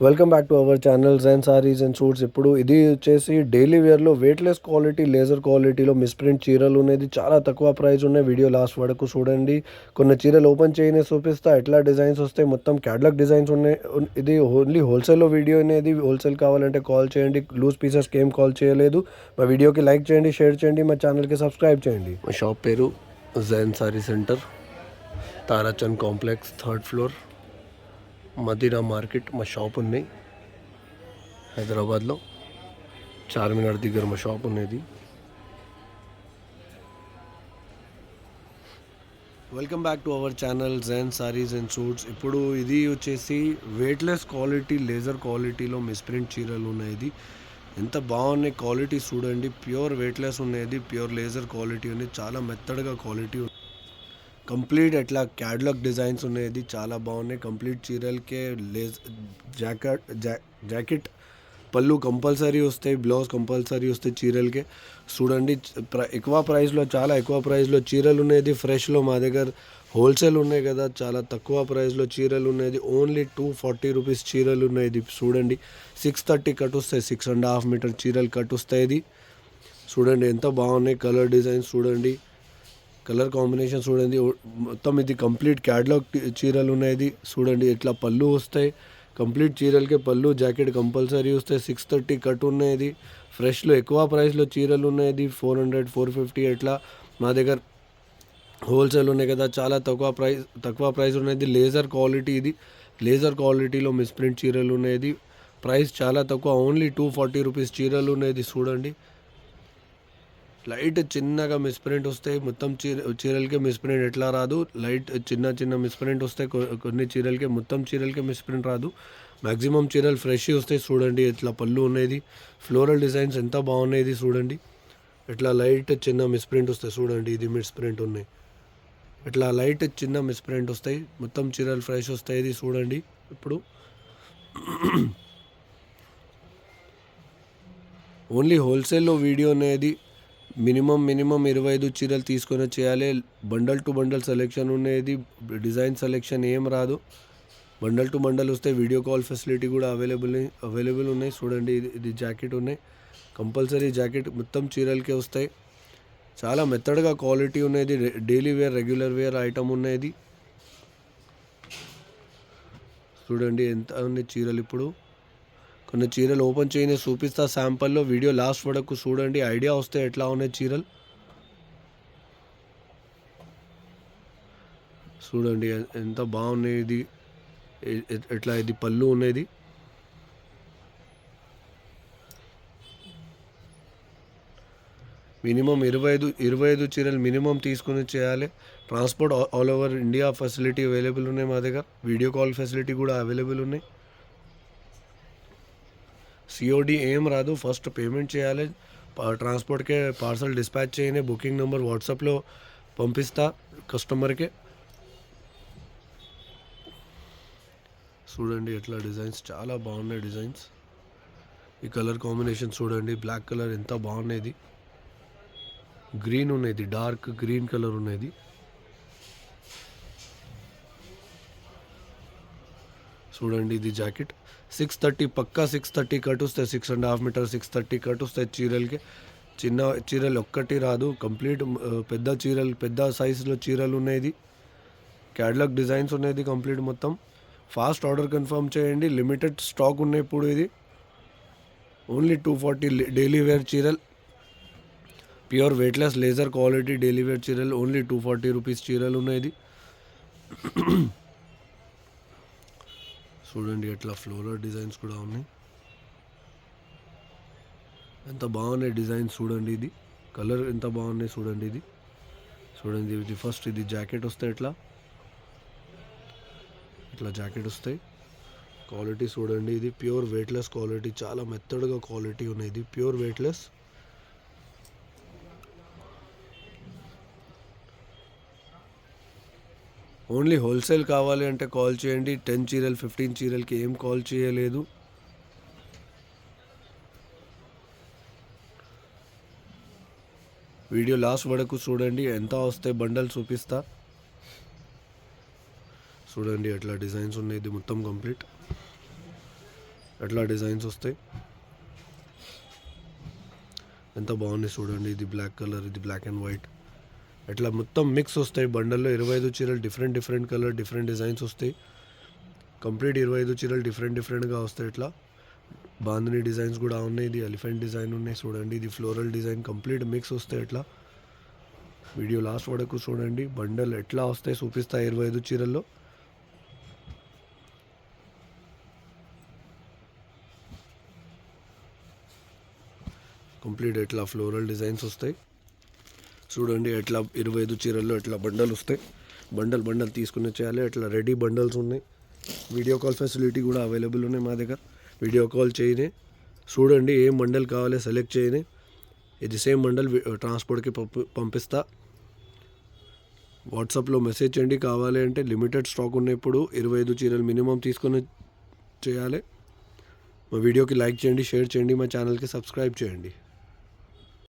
Welcome back to our channel Jain saris and suits. ఇప్పుడు ఇది వచ్చేసి డైలీ వేర్లో వెయిట్లెస్ క్వాలిటీ లేజర్ క్వాలిటీలో మిస్ప్రింట్ చీరలు అనేది చాలా తక్కువ ప్రైస్ ఉన్నాయి. వీడియో లాస్ట్ వరకు చూడండి. కొన్ని చీరలు ఓపెన్ చేయనే చూపిస్తా ఎట్లా డిజైన్స్ వస్తాయి. మొత్తం క్యాటలాగ్ డిజైన్స్ ఉన్నాయి. ఇది ఓన్లీ హోల్సేల్లో వీడియో అనేది. హోల్సేల్ కావాలంటే కాల్ చేయండి. లూజ్ పీసెస్కి ఏం కాల్ చేయలేదు. మా వీడియోకి లైక్ చేయండి, షేర్ చేయండి, మా ఛానల్కి సబ్స్క్రైబ్ చేయండి. మా షాప్ పేరు Jain sari centre, Tarachand complex, 3rd floor, Madina market. మా షాప్ ఉన్నాయి హైదరాబాద్లో, చార్మినార్ దగ్గర మా షాప్ ఉన్నది. Welcome back to our channel Jain saris and suits. ఇప్పుడు ఇది వచ్చేసి వెయిట్లెస్ క్వాలిటీ లేజర్ క్వాలిటీలో మిస్ప్రింట్ చీరలు ఉన్నాయి. ఎంత బాగున్నాయి, క్వాలిటీ చూడండి. ప్యూర్ వెయిట్లెస్ ఉన్నది, ప్యూర్ లేజర్ క్వాలిటీ ఉంది. చాలా మెత్తడ్గా క్వాలిటీ, కంప్లీట్ ఎట్లా క్యాటలాగ్ డిజైన్స్ ఉన్నాయి. చాలా బాగున్నాయి. కంప్లీట్ చీరలకే జాకెట్ పళ్ళు కంపల్సరీ వస్తాయి, బ్లౌజ్ కంపల్సరీ వస్తాయి చీరలకే. చూడండి, ఎక్కువ ప్రైస్లో, చాలా ఎక్కువ ప్రైస్లో చీరలు ఉన్నాయి. ఫ్రెష్లో మా దగ్గర హోల్సేల్ ఉన్నాయి కదా, చాలా తక్కువ ప్రైస్లో చీరలు ఉన్నాయి. ఓన్లీ 240 రూపీస్ చీరలు ఉన్నాయి. చూడండి, 630 కట్ వస్తాయి. 6.5 మీటర్ చీరలు కట్ వస్తాయి. చూడండి ఎంత బాగున్నాయి. కలర్ డిజైన్స్ చూడండి, కలర్ కాంబినేషన్ చూడండి. మొత్తం ఇది కంప్లీట్ క్యాటలాగ్ చీరలు ఉన్నాయి. చూడండి ఎట్లా పళ్ళు వస్తాయి. కంప్లీట్ చీరలకే పళ్ళు, జాకెట్ కంపల్సరీ వస్తాయి. 630 కట్ ఉన్నాయి. ఫ్రెష్లో ఎక్కువ ప్రైస్లో చీరలు ఉన్నాయి. 400, 450 ఎట్లా మా దగ్గర హోల్సేల్ ఉన్నాయి కదా, చాలా తక్కువ ప్రైస్ ఉన్నది. లేజర్ క్వాలిటీ, ఇది లేజర్ క్వాలిటీలో మిస్ప్రింట్ చీరలు ఉన్నాయి. ప్రైస్ చాలా తక్కువ, ఓన్లీ 240 రూపీస్ చీరలు ఉన్నాయి. చూడండి, లైట్ చిన్నగా మిస్ప్రింట్ వస్తాయి. మొత్తం చీరలకే మిస్ప్రింట్ ఎట్లా రాదు. లైట్ చిన్న మిస్ప్రింట్ వస్తాయి కొన్ని చీరలకే. మొత్తం చీరలకే మిస్ప్రింట్ రాదు. మ్యాక్సిమం చీరలు ఫ్రెష్ వస్తాయి. చూడండి ఎట్లా పళ్ళు ఉన్నది. ఫ్లోరల్ డిజైన్స్ ఎంత బాగున్నాయి చూడండి. ఎట్లా లైట్ చిన్న మిస్ప్రింట్ వస్తాయి. చూడండి, ఇది మిస్ప్రింట్ ఉన్నాయి. ఇట్లా లైట్ చిన్న మిస్ప్రింట్ వస్తాయి. మొత్తం చీరలు ఫ్రెష్ వస్తాయి. ఇది చూడండి. ఇప్పుడు ఓన్లీ హోల్సేల్లో వీడియో అనేది. మినిమం 25 చీరలు తీసుకొని చేయాలి. బండల్ టు బండల్ సెలెక్షన్ ఉన్నది. డిజైన్ సెలెక్షన్ ఏం రాదు. బండల్ టు బండల్ వస్తే వీడియో కాల్ ఫెసిలిటీ కూడా అవైలబుల్ ఉన్నాయి. చూడండి, ఇది జాకెట్ ఉన్నాయి. కంపల్సరీ జాకెట్ మొత్తం చీరలకే వస్తాయి. చాలా మెత్తడ్గా క్వాలిటీ ఉన్నది. Daily wear, regular wear item ఉన్నది. చూడండి ఎంత ఉన్నాయి చీరలు. ఇప్పుడు కొన్ని చీరలు ఓపెన్ చేయని చూపిస్తా శాంపుల్లో. వీడియో లాస్ట్ వరకు చూడండి, ఐడియా వస్తే ఎట్లా ఉన్నాయి చీరలు. చూడండి ఎంత బాగున్నాయి. ఇది ఎట్లా, ఇది పళ్ళు ఉన్నది. మినిమం 25 చీరలు మినిమం తీసుకుని చేయాలి. Transport all over India facility available ఉన్నాయి మా దగ్గర. వీడియో కాల్ ఫెసిలిటీ కూడా అవైలబుల్ ఉన్నాయి. COD ఏం రాదు. ఫస్ట్ పేమెంట్ చేయాలి. ట్రాన్స్పోర్ట్కే పార్సల్ డిస్పాచ్ చేయని బుకింగ్ నెంబర్ వాట్సాప్లో పంపిస్తా కస్టమర్కే. చూడండి ఎట్లా డిజైన్స్, చాలా బాగున్నాయి డిజైన్స్. ఈ కలర్ కాంబినేషన్ చూడండి, బ్లాక్ కలర్ ఎంత బాగున్నది. గ్రీన్ ఉన్నది, డార్క్ గ్రీన్ కలర్ ఉన్నది. చూడండి, ఇది జాకెట్ 630, పక్కా 630 కట్ వస్తాయి. 6.5 మీటర్ 630 కట్ వస్తాయి చీరలకి. చిన్న చీరలు ఒక్కటి రాదు. కంప్లీట్ పెద్ద చీరలు, పెద్ద సైజులో చీరలు ఉన్నాయి. క్యాటలాగ్ డిజైన్స్ ఉన్నాయి కంప్లీట్ మొత్తం. ఫాస్ట్ ఆర్డర్ కన్ఫర్మ్ చేయండి. లిమిటెడ్ స్టాక్ ఉన్నాయి ఇప్పుడు. ఇది ఓన్లీ 240 డైలీ వేర్ చీరలు, pure weightless laser quality daily wear చీరలు. ఓన్లీ 240 రూపీస్ చీరలు ఉన్నాయి. చూడండి ఎట్లా ఫ్లోరల్ డిజైన్స్ కూడా ఉన్నాయి. ఎంత బాగున్నాయి డిజైన్స్ చూడండి. ఇది కలర్ ఎంత బాగున్నాయి చూడండి. ఇది చూడండి, ఇది ఫస్ట్ ఇది జాకెట్ వస్తాయి. ఇట్లా జాకెట్ వస్తాయి. క్వాలిటీ చూడండి, ఇది ప్యూర్ వెయిట్లెస్ క్వాలిటీ. చాలా మెత్తడ్గా క్వాలిటీ ఉన్నాయి. ఇది ప్యూర్ వెయిట్లెస్. ఓన్లీ హోల్సేల్ కావాలి అంటే కాల్ చేయండి. 10 చీరలు 15 చీరలకి ఏం కాల్ చేయలేదు. వీడియో లాస్ట్ వరకు చూడండి, ఎంత వస్తాయి బండల్ చూపిస్తా. చూడండి ఎట్లా డిజైన్స్ ఉన్నాయి. ఇది మొత్తం కంప్లీట్ అట్లా డిజైన్స్ వస్తాయి. ఎంత బాగుంది చూడండి. ఇది బ్లాక్ కలర్, ఇది బ్లాక్ అండ్ వైట్, అట్లా మొత్తం మిక్స్ వస్తాయి. బండల్లో 25 చీరలు డిఫరెంట్ కలర్, డిఫరెంట్ డిజైన్స్ వస్తాయి. కంప్లీట్ 25 చీరలు డిఫరెంట్గా వస్తాయి. ఇట్లా బాందిని డిజైన్స్ కూడా ఉన్నాయి. ఇది ఎలిఫెంట్ డిజైన్ ఉన్నాయి చూడండి. ఇది ఫ్లోరల్ డిజైన్, కంప్లీట్ మిక్స్ వస్తాయి. ఇట్లా వీడియో లాస్ట్ వరకు చూడండి. బండల్ ఎట్లా వస్తాయి చూపిస్తా. 25 చీరల్లో కంప్లీట్ ఎట్లా ఫ్లోరల్ డిజైన్స్ వస్తాయి చూడండి. ఎట్లా 25 చీరల్లో ఎట్లా బండల్ వస్తాయి. బండల్ తీసుకుని చేయాలి. ఎట్లా రెడీ బండల్స్ ఉన్నాయి. వీడియో కాల్ ఫెసిలిటీ కూడా అవైలబుల్ ఉన్నాయి మా దగ్గర. వీడియో కాల్ చేయని చూడండి. ఏం బండల్ కావాలి సెలెక్ట్ చేయని. ఇది సేమ్ బండల్ ట్రాన్స్పోర్ట్కి పంపిస్తా. వాట్సాప్లో మెసేజ్ చేయండి. కావాలి అంటే లిమిటెడ్ స్టాక్ ఉన్నప్పుడు 25 చీరలు మినిమం తీసుకొని చేయాలి. మా వీడియోకి లైక్ చేయండి, షేర్ చేయండి, మా ఛానల్కి సబ్స్క్రైబ్ చేయండి.